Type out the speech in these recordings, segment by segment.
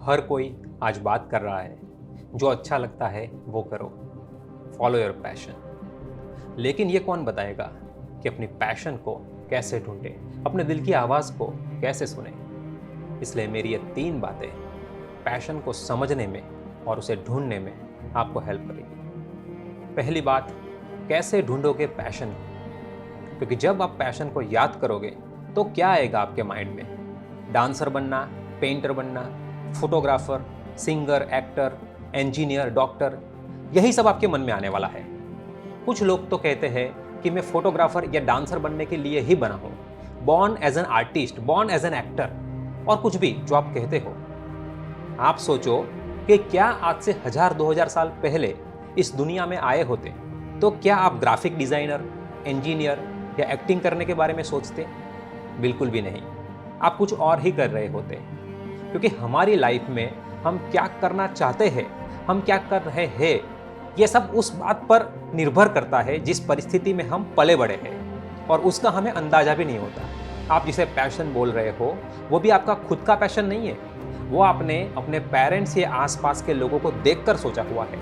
हर कोई आज बात कर रहा है, जो अच्छा लगता है वो करो, फॉलो योर पैशन। लेकिन ये कौन बताएगा कि अपनी पैशन को कैसे ढूंढे, अपने दिल की आवाज़ को कैसे सुने। इसलिए मेरी ये 3 बातें पैशन को समझने में और उसे ढूंढने में आपको हेल्प करेगी। पहली बात, कैसे ढूंढोगे पैशन को? क्योंकि जब आप पैशन को याद करोगे तो क्या आएगा आपके माइंड में? डांसर बनना, पेंटर बनना, photographer, singer, actor, engineer, doctor, यही सब आपके मन में आने वाला है। कुछ लोग तो कहते हैं कि मैं फोटोग्राफर या डांसर बनने के लिए ही बना हूं, born as an artist, born as an actor, और कुछ भी जो आप कहते हो। आप सोचो कि क्या आज से 1000-2000 साल पहले इस दुनिया में आए होते तो क्या आप ग्राफिक डिजाइनर, इंजीनियर या एक्टिंग करने के बारे में सोचते? बिल्कुल भी नहीं। आप कुछ और ही कर रहे होते, क्योंकि हमारी लाइफ में हम क्या करना चाहते हैं, हम क्या कर रहे हैं, ये सब उस बात पर निर्भर करता है जिस परिस्थिति में हम पले बड़े हैं, और उसका हमें अंदाजा भी नहीं होता। आप जिसे पैशन बोल रहे हो वो भी आपका खुद का पैशन नहीं है, वो आपने अपने पेरेंट्स या आसपास के लोगों को देखकर सोचा हुआ है।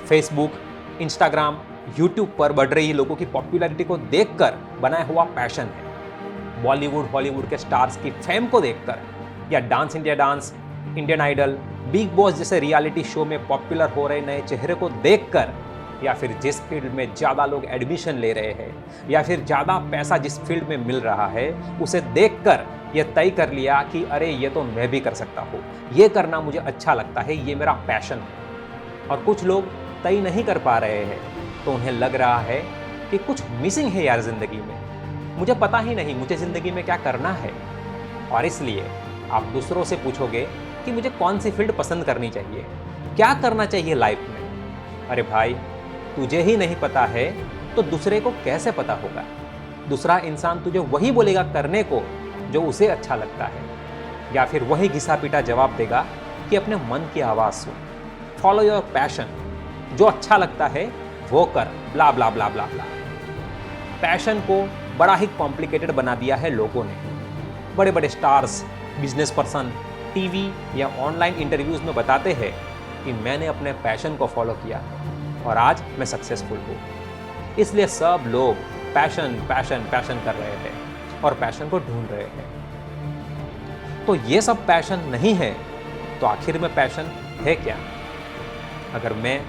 फेसबुक, इंस्टाग्राम, यूट्यूब पर बढ़ रही लोगों की पॉपुलैरिटी को देखकर बनाया हुआ पैशन है। बॉलीवुड, हॉलीवुड के स्टार्स की फेम को देखकर, या Dance India Dance, Indian Idol, Bigg Boss जैसे रियलिटी शो में पॉपुलर हो रहे नए चेहरे को देखकर, या फिर जिस फील्ड में ज़्यादा लोग एडमिशन ले रहे हैं, या फिर ज़्यादा पैसा जिस फील्ड में मिल रहा है, उसे देखकर ये तय कर लिया कि अरे ये तो मैं भी कर सकता हूँ, ये करना मुझे अच्छा लगता है, ये मेरा पैशन है। और कुछ लोग तय नहीं कर पा रहे हैं तो उन्हें लग रहा है कि कुछ मिसिंग है यार ज़िंदगी में, मुझे पता ही नहीं मुझे ज़िंदगी में क्या करना है। और इसलिए आप दूसरों से पूछोगे कि मुझे कौन सी फील्ड पसंद करनी चाहिए, क्या करना चाहिए लाइफ में। अरे भाई, तुझे ही नहीं पता है तो दूसरे को कैसे पता होगा? दूसरा इंसान तुझे वही बोलेगा करने को जो उसे अच्छा लगता है, या फिर वही घिसा पीटा जवाब देगा कि अपने मन की आवाज़ सुन, फॉलो योर पैशन, जो अच्छा लगता है वो कर, ब्ला ब्ला ब्ला ब्ला ब्ला। पैशन को बड़ा ही कॉम्प्लिकेटेड बना दिया है लोगों ने। बड़े बड़े स्टार्स, बिजनेस पर्सन टीवी या ऑनलाइन इंटरव्यूज़ में बताते हैं कि मैंने अपने पैशन को फॉलो किया और आज मैं सक्सेसफुल हूँ। इसलिए सब लोग पैशन पैशन पैशन कर रहे हैं और पैशन को ढूंढ रहे हैं। तो ये सब पैशन नहीं है तो आखिर में पैशन है क्या? अगर मैं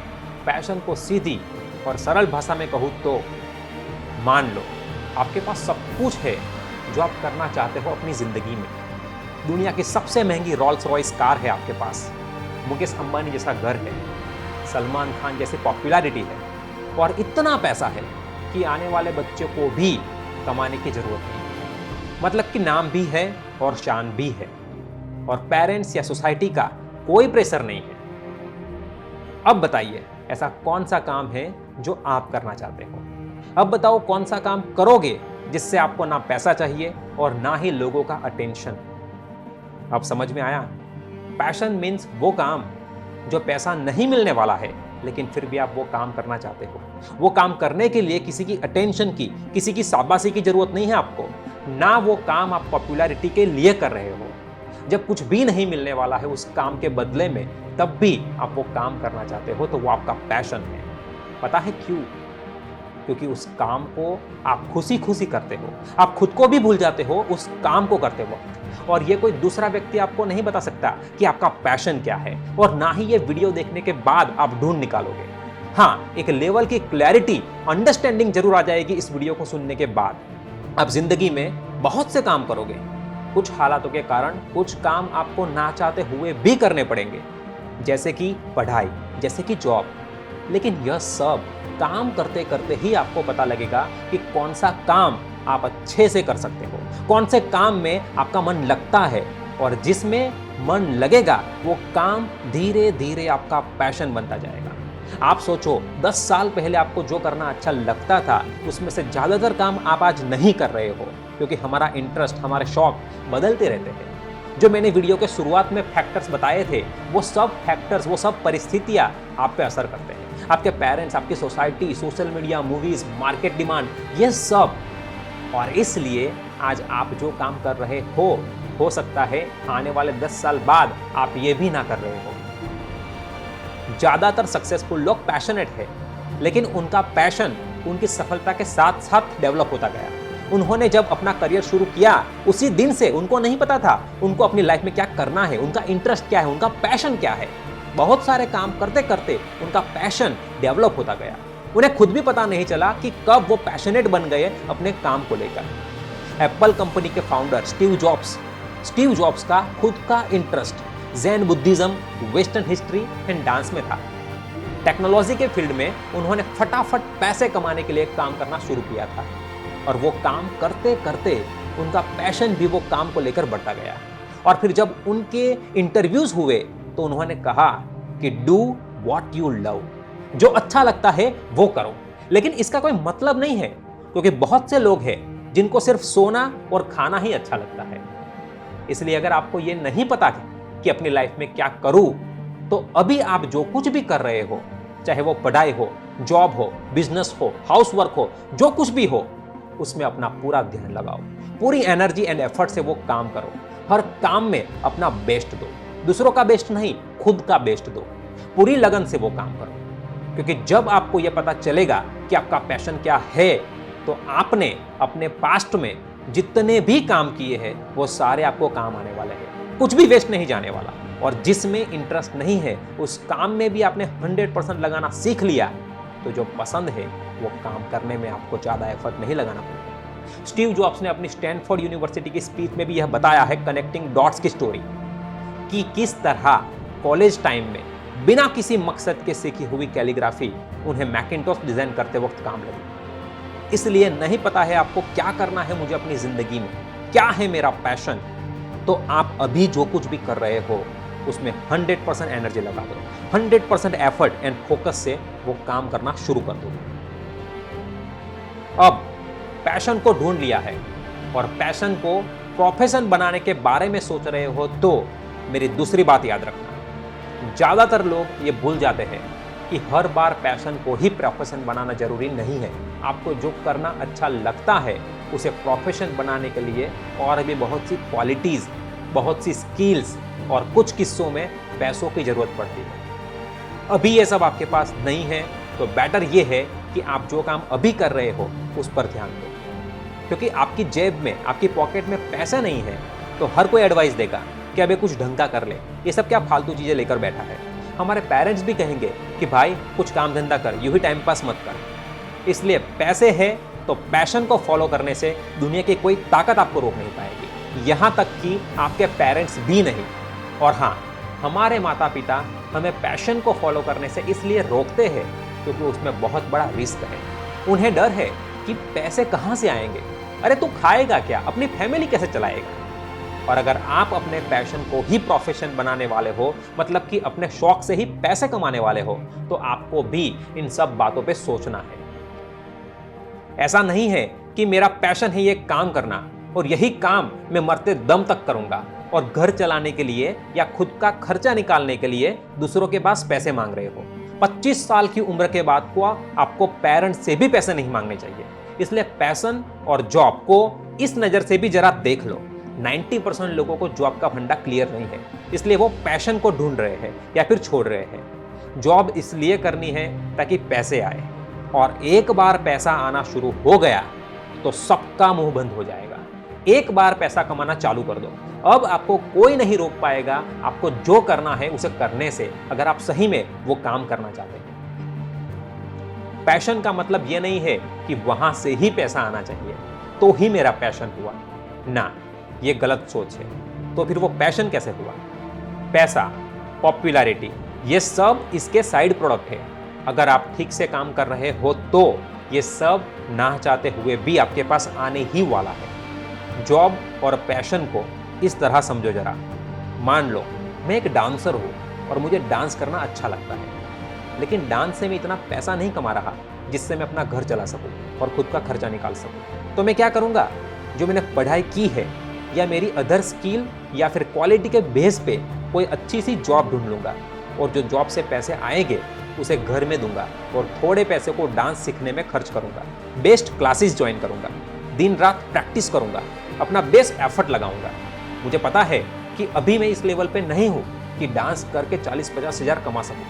पैशन को सीधी और सरल भाषा में कहूँ तो मान लो आपके पास सब कुछ है जो आप करना चाहते हो अपनी ज़िंदगी में। दुनिया की सबसे महंगी रोल्स रॉयस कार है आपके पास, मुकेश अंबानी जैसा घर है, सलमान खान जैसी पॉपुलैरिटी है, और इतना पैसा है कि आने वाले बच्चे को भी कमाने की ज़रूरत नहीं, मतलब कि नाम भी है और शान भी है, और पेरेंट्स या सोसाइटी का कोई प्रेशर नहीं है। अब बताइए ऐसा कौन सा काम है जो आप करना चाहते हो? अब बताओ कौन सा काम करोगे जिससे आपको ना पैसा चाहिए और ना ही लोगों का अटेंशन। अब समझ में आया? पैशन मीन्स वो काम जो पैसा नहीं मिलने वाला है लेकिन फिर भी आप वो काम करना चाहते हो। वो काम करने के लिए किसी की अटेंशन की, किसी की शाबाशी की जरूरत नहीं है आपको, ना वो काम आप पॉपुलैरिटी के लिए कर रहे हो। जब कुछ भी नहीं मिलने वाला है उस काम के बदले में, तब भी आप वो काम करना चाहते हो, तो वो आपका पैशन है। पता है क्यों? क्योंकि उस काम को आप खुशी खुशी करते हो, आप खुद को भी भूल जाते हो उस काम को करते वक्त, और ये कोई दूसरा व्यक्ति आपको नहीं बता सकता कि आपका पैशन क्या है, और ना ही ये वीडियो देखने के बाद आप ढूंढ निकालोगे। हाँ, एक लेवल की क्लैरिटी, अंडरस्टैंडिंग जरूर आ जाएगी इस वीडियो को सुनने के बाद। आप जिंदगी में बहुत से काम करोगे, कुछ हालातों के कारण कुछ काम आपको ना चाहते हुए भी करने पड़ेंगे, जैसे कि पढ़ाई, जैसे कि जॉब। लेकिन यह सब काम करते करते ही आपको पता लगेगा कि कौन सा काम आप अच्छे से कर सकते हो, कौन से काम में आपका मन लगता है, और जिसमें मन लगेगा वो काम धीरे धीरे आपका पैशन बनता जाएगा। आप सोचो 10 साल पहले आपको जो करना अच्छा लगता था उसमें से ज़्यादातर काम आप आज नहीं कर रहे हो, क्योंकि हमारा इंटरेस्ट, हमारे शौक बदलते रहते हैं। जो मैंने वीडियो के शुरुआत में फैक्टर्स बताए थे, वो सब फैक्टर्स, वो सब परिस्थितियाँ आप पे असर करते हैं। आपके पेरेंट्स, आपकी society, social media, movies, market demand, ये सब। और इसलिए आज आप जो काम कर रहे हो हो सकता है आने वाले 10 साल बाद आप ये भी ना कर रहे हो। ज़्यादातर सक्सेसफुल लोग पैशनेट है, लेकिन उनका पैशन उनकी सफलता के साथ साथ डेवलप होता गया। उन्होंने जब अपना करियर शुरू किया, उसी दिन से उनको नहीं पता था उनको अपनी लाइफ में क्या करना है, उनका इंटरेस्ट क्या है, उनका पैशन क्या है। बहुत सारे काम करते करते उनका पैशन डेवलप होता गया। उन्हें खुद भी पता नहीं चला कि कब वो पैशनेट बन गए अपने काम को लेकर। एप्पल कंपनी के फाउंडर स्टीव जॉब्स का खुद का interest Jain Buddhism, western history and dance में था। टेक्नोलॉजी के फील्ड में उन्होंने फटाफट पैसे कमाने के लिए काम करना शुरू किया था, और वो काम करते करते उनका पैशन भी वो काम को लेकर बढ़ता गया। और फिर जब उनके इंटरव्यूज हुए तो उन्होंने कहा कि डू व्हाट यू लव, जो अच्छा लगता है वो करो। लेकिन इसका कोई मतलब नहीं है, क्योंकि बहुत से लोग हैं जिनको सिर्फ सोना और खाना ही अच्छा लगता है। इसलिए अगर आपको ये नहीं पता कि अपनी लाइफ में क्या करूं, तो अभी आप जो कुछ भी कर रहे हो, चाहे वो पढ़ाई हो, जॉब हो, बिजनेस हो, हाउसवर्क हो, जो कुछ भी हो, उसमें अपना पूरा ध्यान लगाओ, पूरी एनर्जी एंड एफर्ट से वो काम करो। हर काम में अपना बेस्ट दो, दूसरों का बेस्ट नहीं, खुद का बेस्ट दो। पूरी लगन से वो काम करो, क्योंकि जब आपको यह पता चलेगा कि आपका पैशन क्या है, तो आपने अपने पास्ट में जितने भी काम किए हैं वो सारे आपको काम आने वाले हैं। कुछ भी वेस्ट नहीं जाने वाला। और जिसमें इंटरेस्ट नहीं है, उस काम में भी आपने 100% लगाना सीख लिया, तो जो पसंद है वो काम करने में आपको ज़्यादा एफर्ट नहीं लगाना पड़ेगा। स्टीव जॉब्स ने अपनी स्टैनफोर्ड यूनिवर्सिटी की स्पीच में भी यह बताया है, कनेक्टिंग डॉट्स की स्टोरी, कि किस तरह कॉलेज टाइम में बिना किसी मकसद के सीखी हुई कैलीग्राफी उन्हें मैकिंटोश डिजाइन करते वक्त काम लगी। इसलिए नहीं पता है आपको क्या करना है मुझे अपनी जिंदगी में, क्या है मेरा पैशन, तो आप अभी जो कुछ भी कर रहे हो उसमें 100% एनर्जी लगा दो, 100% एफर्ट एंड फोकस से वो काम करना शुरू कर दो। अब पैशन को ढूंढ लिया है और पैशन को प्रोफेशन बनाने के बारे में सोच रहे हो, तो मेरी दूसरी बात याद रखना। ज्यादातर लोग ये भूल जाते हैं कि हर बार पैशन को ही प्रोफेशन बनाना जरूरी नहीं है। आपको जो करना अच्छा लगता है उसे प्रोफेशन बनाने के लिए और भी बहुत सी क्वालिटीज, बहुत सी स्किल्स और कुछ किस्सों में पैसों की जरूरत पड़ती है। अभी ये सब आपके पास नहीं है, तो बेटर ये है कि आप जो काम अभी कर रहे हो उस पर ध्यान दो, क्योंकि आपकी जेब में, आपकी पॉकेट में पैसा नहीं है तो हर कोई एडवाइस देगा कि अबे कुछ ढंग का कर ले, ये सब क्या फालतू चीजें लेकर बैठा है। हमारे पेरेंट्स भी कहेंगे कि भाई कुछ काम धंधा कर, यूं ही टाइम पास मत कर। इसलिए पैसे है तो पैशन को फॉलो करने से दुनिया की कोई ताकत आपको रोक नहीं पाएगी, यहाँ तक कि आपके पेरेंट्स भी नहीं। और हाँ, हमारे माता पिता हमें पैशन को फॉलो करने से इसलिए रोकते हैं क्योंकि उसमें बहुत बड़ा रिस्क है। उन्हें डर है कि पैसे कहाँ से आएंगे, अरे तू खाएगा क्या, अपनी फैमिली कैसे चलाएगा। और अगर आप अपने पैशन को ही प्रोफेशन बनाने वाले हो, मतलब कि अपने शौक से ही पैसे कमाने वाले हो, तो आपको भी इन सब बातों पे सोचना है। ऐसा नहीं है कि मेरा पैशन है ये काम करना और यही काम मैं मरते दम तक करूंगा, और घर चलाने के लिए या खुद का खर्चा निकालने के लिए दूसरों के पास पैसे मांग रहे हो। 25 साल की उम्र के बाद को आपको पेरेंट्स से भी पैसे नहीं मांगने चाहिए। इसलिए पैशन और जॉब को इस नज़र से भी जरा देख लो। 90% लोगों को जॉब का फंडा क्लियर नहीं है, इसलिए वो पैशन को ढूंढ रहे हैं या फिर छोड़ रहे हैं। जॉब इसलिए करनी है ताकि पैसे आए, और एक बार पैसा आना शुरू हो गया तो सबका मुंह बंद हो जाएगा। एक बार पैसा कमाना चालू कर दो, अब आपको कोई नहीं रोक पाएगा आपको जो करना है उसे करने से, अगर आप सही में वो काम करना चाहते हैं। पैशन का मतलब ये नहीं है कि वहां से ही पैसा आना चाहिए तो ही मेरा पैशन हुआ ना, ये गलत सोच है। तो फिर वो पैशन कैसे हुआ? पैसा, पॉपुलैरिटी, ये सब इसके साइड प्रोडक्ट है। अगर आप ठीक से काम कर रहे हो तो ये सब ना चाहते हुए भी आपके पास आने ही वाला है। जॉब और पैशन को इस तरह समझो जरा। मान लो मैं एक डांसर हूँ और मुझे डांस करना अच्छा लगता है, लेकिन डांस से मैं इतना पैसा नहीं कमा रहा जिससे मैं अपना घर चला सकूँ और खुद का खर्चा निकाल सकूँ। तो मैं क्या करूँगा, जो मैंने पढ़ाई की है या मेरी अदर स्किल या फिर क्वालिटी के बेस पे कोई अच्छी सी जॉब ढूंढ लूँगा, और जो जॉब से पैसे आएंगे उसे घर में दूंगा और थोड़े पैसे को डांस सीखने में खर्च करूँगा। बेस्ट क्लासेस ज्वाइन करूँगा, दिन रात प्रैक्टिस करूँगा, अपना बेस्ट एफर्ट लगाऊंगा। मुझे पता है कि अभी मैं इस लेवल पे नहीं हूँ कि डांस करके 40-50 हज़ार कमा सकूँ,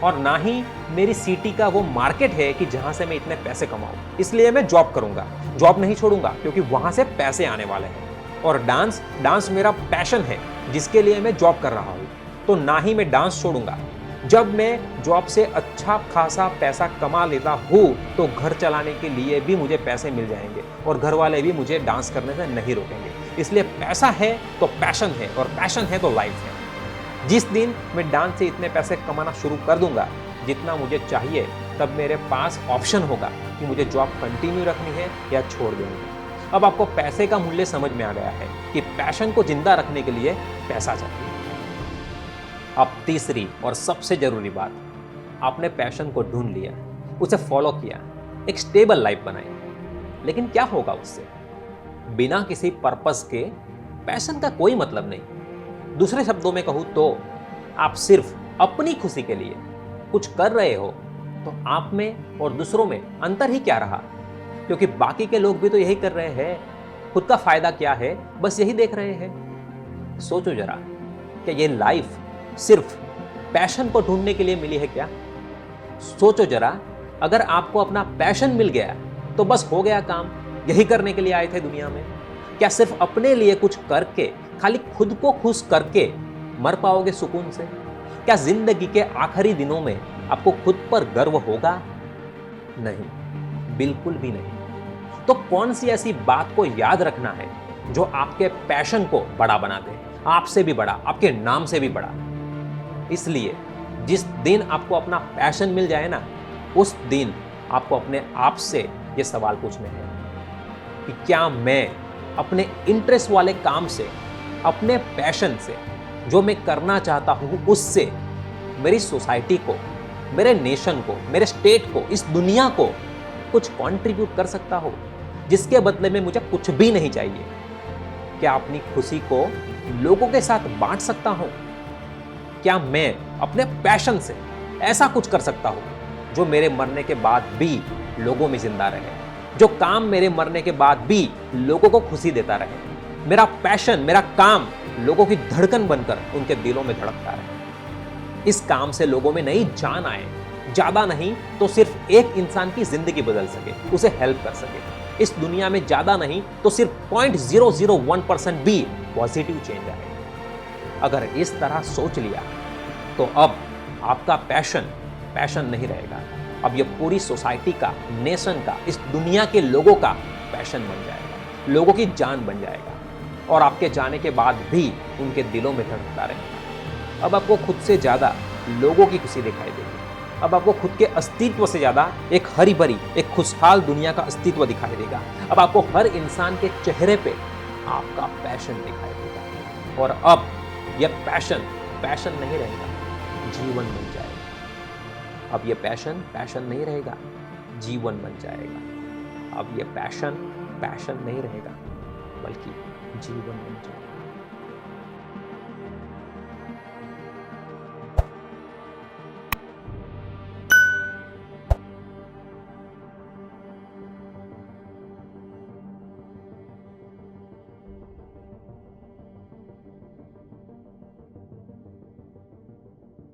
और ना ही मेरी सिटी का वो मार्केट है कि जहाँ से मैं इतने पैसे कमाऊँ। इसलिए मैं जॉब करूँगा, जॉब नहीं छोड़ूंगा, क्योंकि वहाँ से पैसे आने वाले हैं। और डांस मेरा पैशन है जिसके लिए मैं जॉब कर रहा हूँ, तो ना ही मैं डांस छोड़ूंगा। जब मैं जॉब से अच्छा खासा पैसा कमा लेता हूँ तो घर चलाने के लिए भी मुझे पैसे मिल जाएंगे और घर वाले भी मुझे डांस करने से नहीं रोकेंगे। इसलिए पैसा है तो पैशन है, और पैशन है तो लाइफ है। जिस दिन मैं डांस से इतने पैसे कमाना शुरू कर दूंगा जितना मुझे चाहिए, तब मेरे पास ऑप्शन होगा कि मुझे जॉब कंटिन्यू रखनी है या छोड़ देनी है। अब आपको पैसे का मूल्य समझ में आ गया है कि पैशन को जिंदा रखने के लिए पैसा चाहिए। अब तीसरी और सबसे जरूरी बात, आपने पैशन को ढूंढ लिया, उसे फॉलो किया, एक स्टेबल लाइफ बनाई, लेकिन क्या होगा उससे? बिना किसी पर्पस के पैशन का कोई मतलब नहीं। दूसरे शब्दों में कहूं तो आप सिर्फ अपनी खुशी के लिए कुछ कर रहे हो, तो आप में और दूसरों में अंतर ही क्या रहा? क्योंकि बाकी के लोग भी तो यही कर रहे हैं, खुद का फायदा क्या है बस यही देख रहे हैं। सोचो जरा, क्या ये लाइफ सिर्फ पैशन को ढूंढने के लिए मिली है क्या? सोचो जरा, अगर आपको अपना पैशन मिल गया तो बस हो गया काम, यही करने के लिए आए थे दुनिया में। क्या सिर्फ अपने लिए कुछ करके, खाली खुद को खुश करके मर पाओगे सुकून से? क्या जिंदगी के आखिरी दिनों में आपको खुद पर गर्व होगा? नहीं, बिल्कुल भी नहीं। तो कौन सी ऐसी बात को याद रखना है जो आपके पैशन को बड़ा बना दे, आपसे भी बड़ा, आपके नाम से भी बड़ा? इसलिए जिस दिन आपको अपना पैशन मिल जाए ना, उस दिन आपको अपने आप से ये सवाल पूछने हैं कि क्या मैं अपने इंटरेस्ट वाले काम से, अपने पैशन से, जो मैं करना चाहता हूं उससे मेरी सोसाइटी को, मेरे नेशन को, मेरे स्टेट को, इस दुनिया को कुछ कंट्रीब्यूट कर सकता हो, जिसके बदले में मुझे कुछ भी नहीं चाहिए? क्या अपनी खुशी को लोगों के साथ बांट सकता हूं? क्या मैं अपने पैशन से ऐसा कुछ कर सकता हूं जो मेरे मरने के बाद भी लोगों में जिंदा रहे, जो काम मेरे मरने के बाद भी लोगों को खुशी देता रहे? मेरा पैशन, मेरा काम लोगों की धड़कन बनकर उनके दिलों में धड़कता रहे। इस काम से लोगों में नई जान आए, ज्यादा नहीं तो सिर्फ एक इंसान की जिंदगी बदल सके, उसे हेल्प कर सके। इस दुनिया में ज्यादा नहीं तो सिर्फ 0.001% भी पॉजिटिव चेंज आए। अगर इस तरह सोच लिया तो अब आपका पैशन नहीं रहेगा, अब ये पूरी सोसाइटी का, नेशन का, इस दुनिया के लोगों का पैशन बन जाएगा, लोगों की जान बन जाएगा, और आपके जाने के बाद भी उनके दिलों में धड़कता रहेगा। अब आपको खुद से ज्यादा लोगों की खुशी दिखाई देगी। अब आपको खुद के अस्तित्व से ज्यादा एक हरी भरी, एक खुशहाल दुनिया का अस्तित्व दिखाई देगा। अब आपको हर इंसान के चेहरे पे आपका पैशन दिखाई देगा, और अब यह पैशन नहीं रहेगा, जीवन बन जाएगा। अब यह पैशन नहीं रहेगा, जीवन बन जाएगा। अब यह पैशन नहीं रहेगा, बल्कि जीवन बन जाएगा।